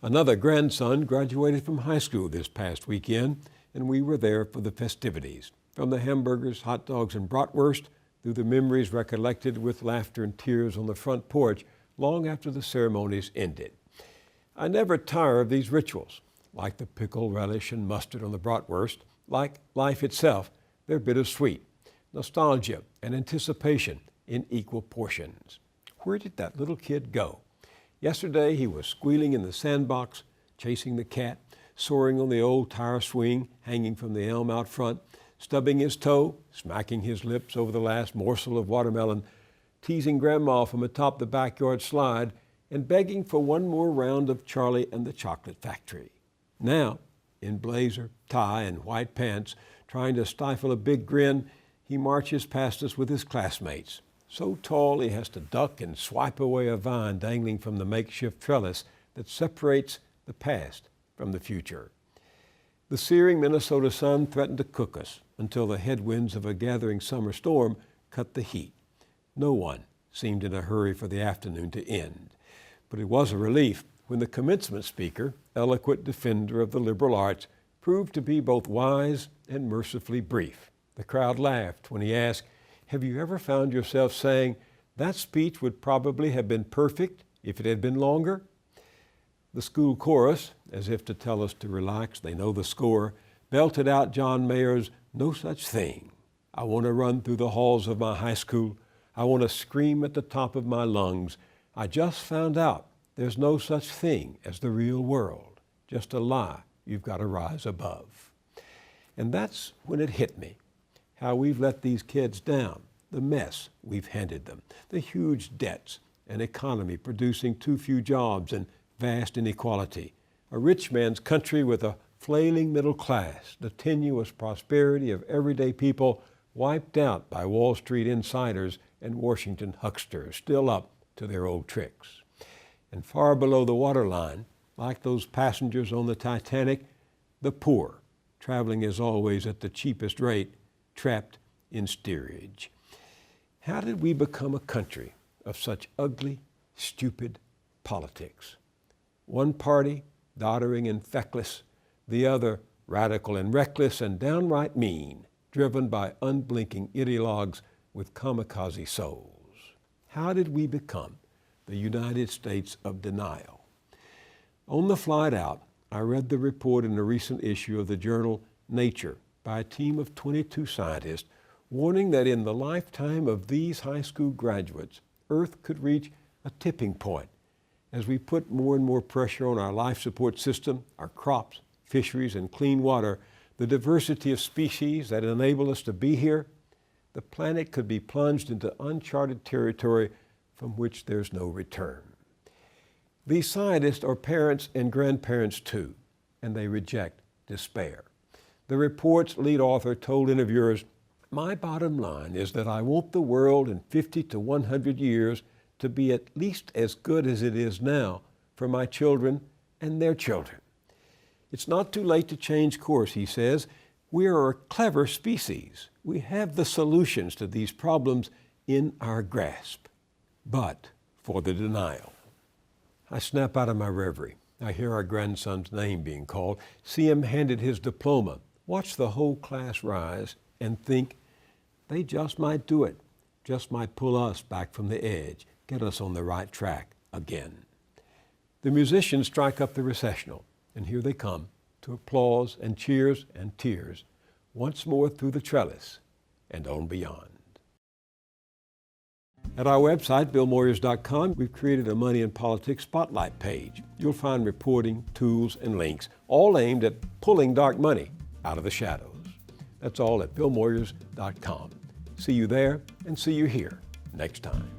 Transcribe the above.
Another grandson graduated from high school this past weekend, and we were there for the festivities. From the hamburgers, hot dogs, and bratwurst, through the memories recollected with laughter and tears on the front porch long after the ceremonies ended. I never tire of these rituals. Like the pickle, relish, and mustard on the bratwurst, like life itself, they're bittersweet. Nostalgia and anticipation in equal portions. Where did that little kid go? Yesterday he was squealing in the sandbox, chasing the cat, soaring on the old tire swing hanging from the elm out front, stubbing his toe, smacking his lips over the last morsel of watermelon, teasing Grandma from atop the backyard slide, and begging for one more round of Charlie and the Chocolate Factory. Now, in blazer, tie, and white pants, trying to stifle a big grin, he marches past us with his classmates. So tall he has to duck and swipe away a vine dangling from the makeshift trellis that separates the past from the future. The searing Minnesota sun threatened to cook us until the headwinds of a gathering summer storm cut the heat. No one seemed in a hurry for the afternoon to end. But it was a relief when the commencement speaker, eloquent defender of the liberal arts, proved to be both wise and mercifully brief. The crowd laughed when he asked, "Have you ever found yourself saying, that speech would probably have been perfect if it had been longer?" The school chorus, as if to tell us to relax, they know the score, belted out John Mayer's "No Such Thing." I want to run through the halls of my high school. I want to scream at the top of my lungs. I just found out there's no such thing as the real world. Just a lie you've got to rise above. And that's when it hit me, how we've let these kids down, the mess we've handed them, the huge debts, an economy producing too few jobs and vast inequality, a rich man's country with a flailing middle class, the tenuous prosperity of everyday people wiped out by Wall Street insiders and Washington hucksters, still up to their old tricks. And far below the waterline, like those passengers on the Titanic, the poor, traveling as always at the cheapest rate, trapped in steerage. How did we become a country of such ugly, stupid politics? One party doddering and feckless, the other radical and reckless and downright mean, driven by unblinking ideologues with kamikaze souls. How did we become the United States of denial? On the flight out, I read the report in a recent issue of the journal Nature by a team of 22 scientists warning that in the lifetime of these high school graduates, Earth could reach a tipping point as we put more and more pressure on our life support system, our crops, fisheries, and clean water, the diversity of species that enable us to be here. The planet could be plunged into uncharted territory from which there's no return. These scientists are parents and grandparents too, and they reject despair. The report's lead author told interviewers, "My bottom line is that I want the world in 50 to 100 years to be at least as good as it is now for my children and their children." It's not too late to change course, he says. We are a clever species. We have the solutions to these problems in our grasp. But for the denial. I snap out of my reverie. I hear our grandson's name being called, see him handed his diploma, watch the whole class rise, and think, they just might do it, just might pull us back from the edge, get us on the right track again. The musicians strike up the recessional, and here they come to applause and cheers and tears, once more through the trellis and on beyond. At our website, BillMoyers.com, we've created a Money and Politics Spotlight page. You'll find reporting, tools, and links, all aimed at pulling dark money out of the shadows. That's all at BillMoyers.com. See you there and see you here next time.